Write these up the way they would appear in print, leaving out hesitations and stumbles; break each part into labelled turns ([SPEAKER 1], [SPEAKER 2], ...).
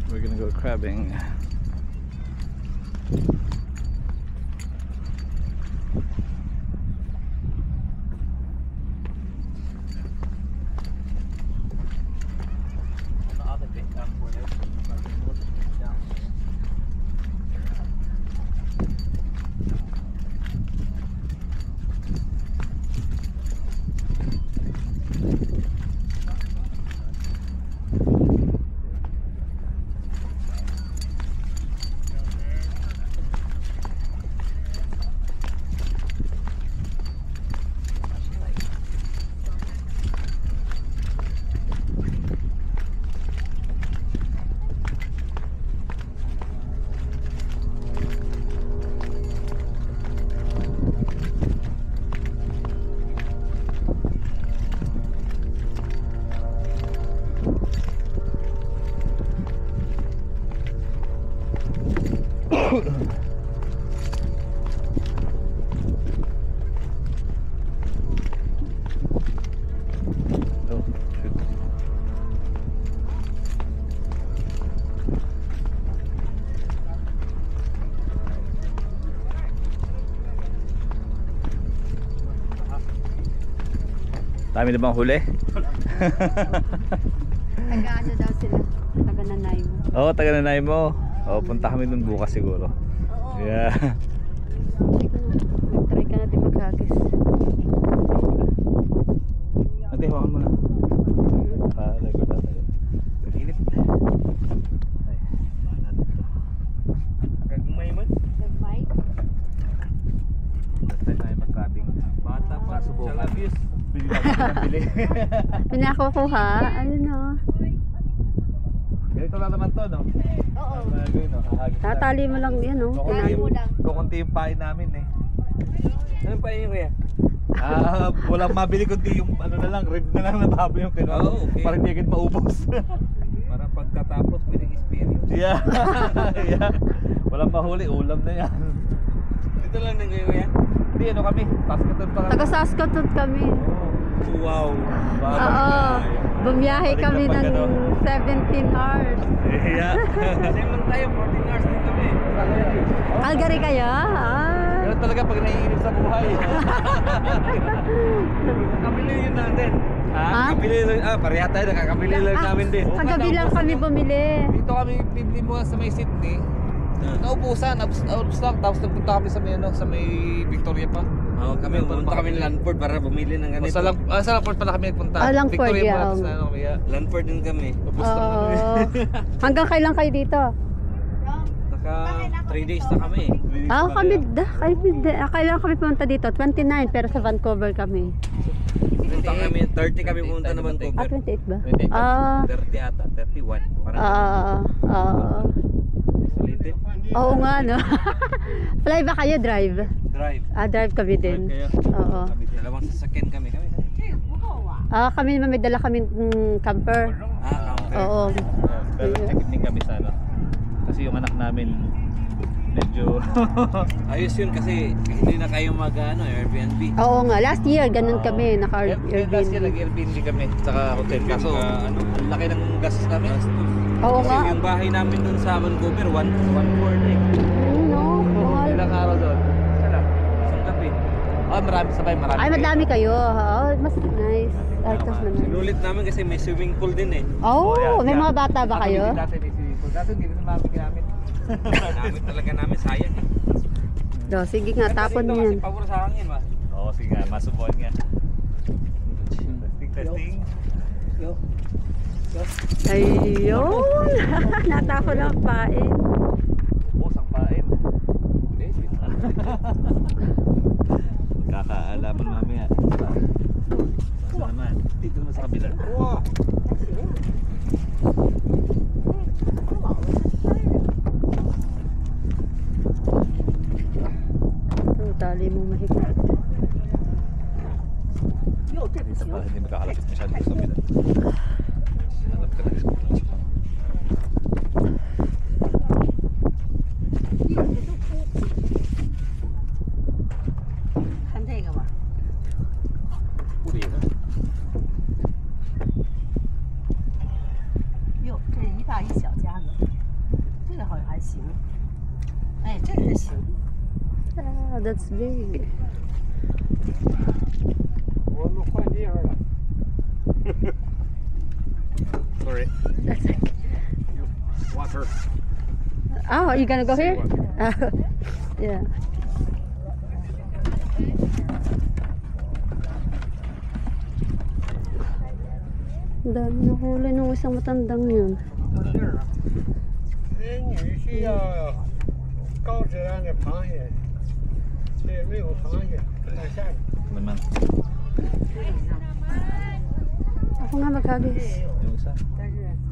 [SPEAKER 1] We're gonna go crabbing. Dami na bang huli?
[SPEAKER 2] Taga-ano daw sila? Taga-nanay mo.
[SPEAKER 1] Oo, taga-nanay mo. Oo, punta kami dun bukas siguro.
[SPEAKER 2] Oo.
[SPEAKER 1] Yeah.
[SPEAKER 2] Nag-try ka natin maghagis.
[SPEAKER 1] Ate, hawakan mo na. Record na tayo. Pag-init. Ay, hawakan natin ito.
[SPEAKER 3] Kagumay mo?
[SPEAKER 2] Nag-mic?
[SPEAKER 1] Basta tayo mag-crabbing.
[SPEAKER 3] Bata pa,
[SPEAKER 1] Subukan.
[SPEAKER 3] abuse.
[SPEAKER 1] Bili lang ng bili.
[SPEAKER 2] Pinakukuha? Ano no?
[SPEAKER 1] Ganito lang naman to, no?
[SPEAKER 2] Oo.
[SPEAKER 1] Gawin, no? Hahagis lang.
[SPEAKER 2] Tatali mo lang yan, no?
[SPEAKER 1] Kukunti
[SPEAKER 2] Tinago lang.
[SPEAKER 1] kukunti yung pain namin, eh.
[SPEAKER 3] Anong pa yun kuya?
[SPEAKER 1] Walang mabili kundi yung ano na lang, rib na lang na baboy yung kinuha.
[SPEAKER 3] Oo, okay.
[SPEAKER 1] Para hindi agad maubos.
[SPEAKER 3] Para pagkatapos pwedeng experience.
[SPEAKER 1] Yeah. Yeah. Walang mahuli, ulam na yan.
[SPEAKER 3] Dito lang na ngayon kuya?
[SPEAKER 1] Hindi, ano kami? Saskatoon pa kami.
[SPEAKER 2] Taga-Saskatoon kami.
[SPEAKER 3] Wow.
[SPEAKER 2] Oo. Bumiyahe
[SPEAKER 1] Balik
[SPEAKER 2] kami
[SPEAKER 1] na pag
[SPEAKER 2] ng
[SPEAKER 1] ano.
[SPEAKER 2] 17 hours.
[SPEAKER 1] Yeah.
[SPEAKER 3] Kasi man tayo, 14 hours din kami.
[SPEAKER 2] Calgary kayo? Ah.
[SPEAKER 1] Pero talaga pag naiinip sa buhay.
[SPEAKER 3] Nakabili yun natin.
[SPEAKER 2] Ha?
[SPEAKER 3] Nakabili lang, pareha tayo, nakakabili lang namin din.
[SPEAKER 2] Kagabi lang kami bumili.
[SPEAKER 3] Dito kami bibili mo sa may Sydney. Naubusan, out of stock, tapos nagpunta kami sa may ano, sa may Victoria pa.
[SPEAKER 4] Oo, kami pumunta kami Landford para bumili ng ganito.
[SPEAKER 3] Sa Langford pala kami nagpunta.
[SPEAKER 2] Ah, Langford,
[SPEAKER 3] Victoria
[SPEAKER 2] yeah.
[SPEAKER 3] pa sa ano kami.
[SPEAKER 4] Landford din kami.
[SPEAKER 2] Oo. Hanggang kailan kayo dito?
[SPEAKER 4] Naka 3 days na kami.
[SPEAKER 2] Kailan kami pumunta dito? 29 pero sa Vancouver kami.
[SPEAKER 4] Pumunta kami, 30 kami pumunta na
[SPEAKER 2] Ah,
[SPEAKER 4] Vancouver.
[SPEAKER 2] 28 ba?
[SPEAKER 1] 28.
[SPEAKER 2] Ah.
[SPEAKER 4] 30 ata, 31. Parang ulitin.
[SPEAKER 2] Oo nga, no? Fly ba kayo? Drive?
[SPEAKER 4] Drive.
[SPEAKER 2] Drive kami din. Oo.
[SPEAKER 4] Dalawang sasakyan kami.
[SPEAKER 2] Kami naman may dala kami camper.
[SPEAKER 4] Camper.
[SPEAKER 2] Oo.
[SPEAKER 1] Pero check din kami sa ano. Kasi yung anak namin medyo
[SPEAKER 4] Ayos yun kasi hindi na kayo mag Airbnb.
[SPEAKER 2] Oo nga, last year ganun kami,
[SPEAKER 1] last year
[SPEAKER 2] naka-Airbnb.
[SPEAKER 1] nag-Airbnb kami saka hotel. Kaso ang laki ng gastos namin.
[SPEAKER 2] Oo
[SPEAKER 4] Kasi
[SPEAKER 2] nga.
[SPEAKER 4] yung bahay namin dun sa Vancouver, 1/4 eh.
[SPEAKER 2] No, mahal.
[SPEAKER 1] Ilang araw doon? Isa lang.
[SPEAKER 4] Isang gabi.
[SPEAKER 1] Marami sabay, marami.
[SPEAKER 2] Ay, madami kayo. Mas nice. Artos naman.
[SPEAKER 4] Sinulit namin kasi may swimming pool din eh.
[SPEAKER 2] Oh,
[SPEAKER 1] yeah,
[SPEAKER 2] may
[SPEAKER 1] yeah.
[SPEAKER 2] mga bata ba kayo?
[SPEAKER 1] Dati hindi na namin ginamit.
[SPEAKER 4] Namin talaga namin, sayang eh.
[SPEAKER 2] Do, sige nga, tapon
[SPEAKER 4] Kasi
[SPEAKER 2] mo yan.
[SPEAKER 4] pabor sa hangin ba?
[SPEAKER 1] Oo, sige nga, masubukan nga. Testing.
[SPEAKER 2] Ayun! Natapon ang pain.
[SPEAKER 1] Ang pain. Kakaalaman mamaya. Basta naman. Dito naman sa kabila.
[SPEAKER 3] Wow.
[SPEAKER 2] Tali mo mahigpit.
[SPEAKER 1] Dito pala hindi makakalapit masyado sa kabila. Hanap ka na rin.
[SPEAKER 2] Kantay ka ba?
[SPEAKER 1] Puri na.
[SPEAKER 5] Yes.
[SPEAKER 2] Ah, that's big.
[SPEAKER 5] 我们换地方了。
[SPEAKER 3] Sorry.
[SPEAKER 2] That's okay.
[SPEAKER 3] Water.
[SPEAKER 2] Oh, are you gonna go here? Yeah. Ang dami nahuli nung isang matandang yun.
[SPEAKER 5] 美女需要高质量的螃蟹，这也没有螃蟹，在下面。
[SPEAKER 3] Naman.
[SPEAKER 2] Ako nga maghagis.
[SPEAKER 3] Yung isa.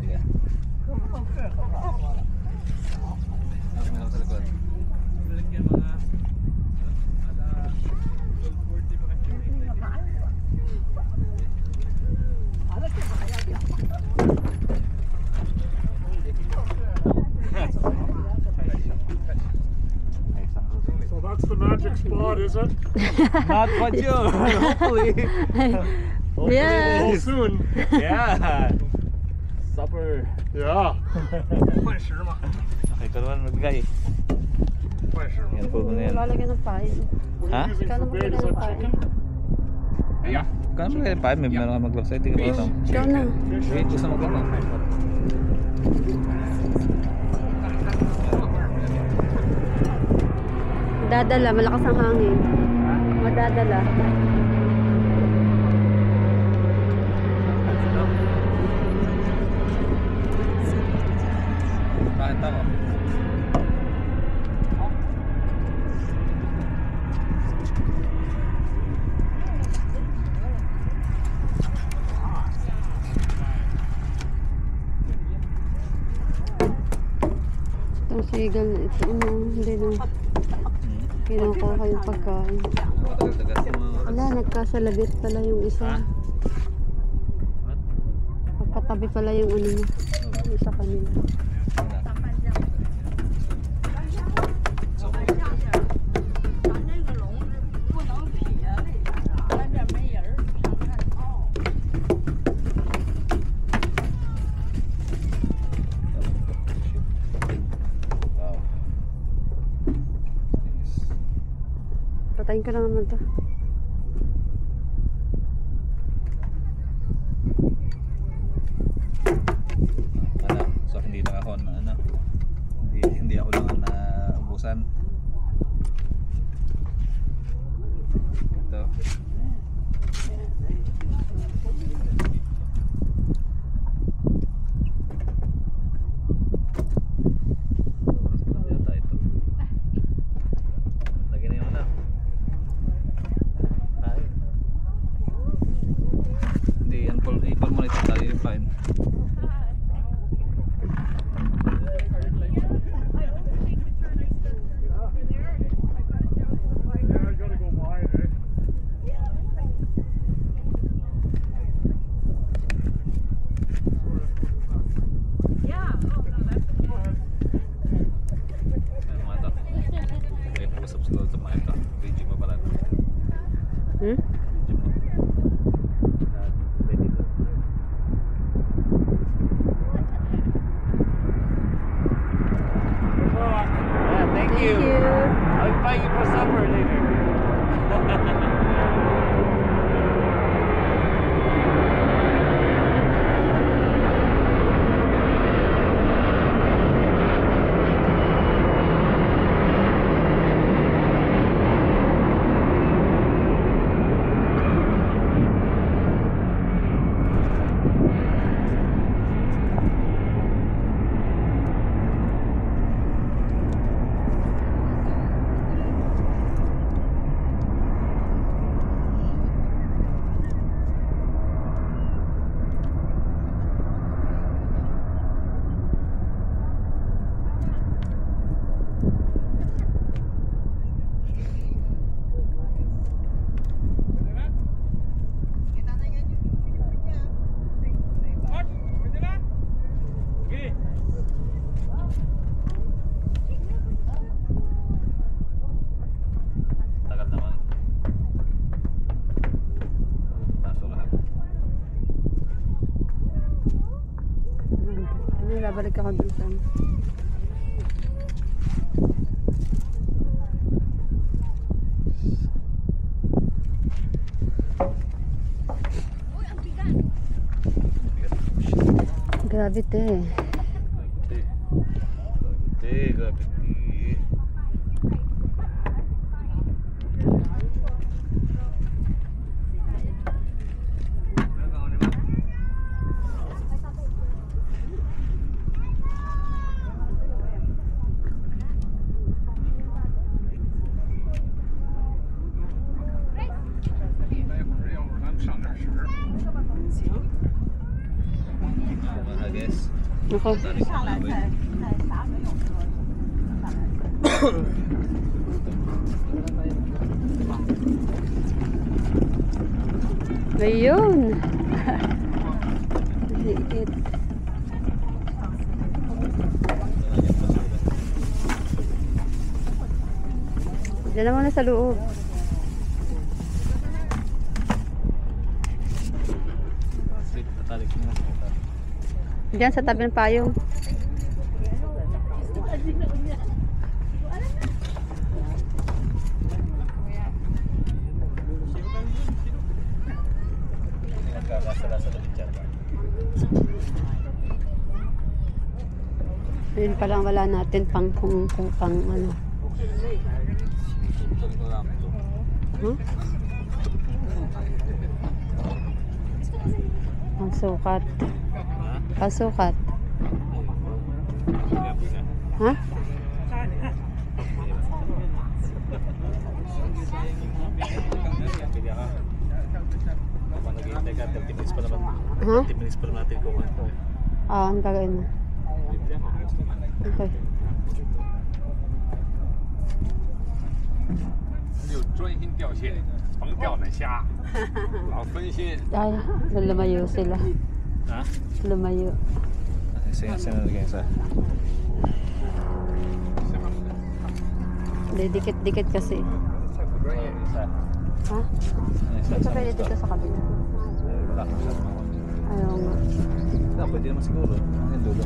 [SPEAKER 3] Sige. Meron sa likod.
[SPEAKER 5] So that's the magic spot, is it?
[SPEAKER 3] Not quite sure. Hopefully.
[SPEAKER 2] Yeah.
[SPEAKER 5] Real soon.
[SPEAKER 3] Yeah. Supper.
[SPEAKER 5] Yeah. 换食嘛，
[SPEAKER 3] Okay, karuan magbigay.
[SPEAKER 5] 换食嘛。
[SPEAKER 3] Yan po na yan.
[SPEAKER 2] Lalagyan ng pain.
[SPEAKER 5] What
[SPEAKER 3] Huh?
[SPEAKER 5] are you using
[SPEAKER 2] Ikaw
[SPEAKER 5] for
[SPEAKER 2] na
[SPEAKER 5] bait? Is
[SPEAKER 2] maglagay ng
[SPEAKER 5] that
[SPEAKER 2] pain.
[SPEAKER 5] chicken? Yeah.
[SPEAKER 3] Kano mo kayo pa? May meron ka maglapsay. Tingnan mo ito.
[SPEAKER 2] Ikaw na.
[SPEAKER 3] Wait, gusto mo gano'n.
[SPEAKER 2] Dadala, malakas ang hangin. Madadala.
[SPEAKER 3] Bakit ako?
[SPEAKER 2] Itong sigal na ito. Hindi na. Kinukuha yung pagkain.
[SPEAKER 3] Matagal-tagal sa mga oras.
[SPEAKER 2] Wala, nagkasalabit pala yung isa.
[SPEAKER 3] Ha? What?
[SPEAKER 2] Pagkatabi pala yung ano niya. Yung sa kanila.
[SPEAKER 3] Wow.
[SPEAKER 2] Patayin ko na naman to.
[SPEAKER 3] Ano? So hindi na ako na ano. Hindi ako lang na ubusan. Ito. Mas maganda yata ito. Lagyan na yung ano. Ay. Hindi, ipal mo na ito tayo yung fine.
[SPEAKER 5] Yeah, I gotta go wide, eh?
[SPEAKER 3] Ayan mga ito. Okay, pag-subscribe sa mga ito. Video mo pala.
[SPEAKER 2] Hmm?
[SPEAKER 3] Video mo. Ready to.
[SPEAKER 5] Good luck.
[SPEAKER 3] Yeah, thank you. I'll buy you for supper later. Tagal naman. Paso lahat.
[SPEAKER 2] Ano, babalik ako dun sa ano. Grabe te.
[SPEAKER 1] Grabe. I guess.
[SPEAKER 2] Ako. Ayun. Liit. Diyan na muna sa loob.
[SPEAKER 1] Tatalik mo.
[SPEAKER 2] Diyan sa tabi ng payong.
[SPEAKER 1] Nagkakasala-sala din dyan.
[SPEAKER 2] Ayun pa lang wala natin pang ano. Huh? Ang sukat. Pasukat. Ha?
[SPEAKER 1] Naghihintay ka, 30 minutes pa naman.
[SPEAKER 2] Ha?
[SPEAKER 1] 30 minutes pa naman natin kukuha ko.
[SPEAKER 2] Ah, ang gagawin mo. Okay.
[SPEAKER 5] 有专心钓蟹，甭钓那虾，老分心。
[SPEAKER 2] Ay, lumayo sila.
[SPEAKER 1] Ha?
[SPEAKER 2] Lumayo.
[SPEAKER 1] Sino naging isa?
[SPEAKER 2] Dikit-dikit kasi.
[SPEAKER 1] Isa.
[SPEAKER 2] Ha? Ito pwede dito sa kabila.
[SPEAKER 1] Wala kang shot mo.
[SPEAKER 2] Ayaw nga.
[SPEAKER 1] Pwede naman siguro. Ang dulo.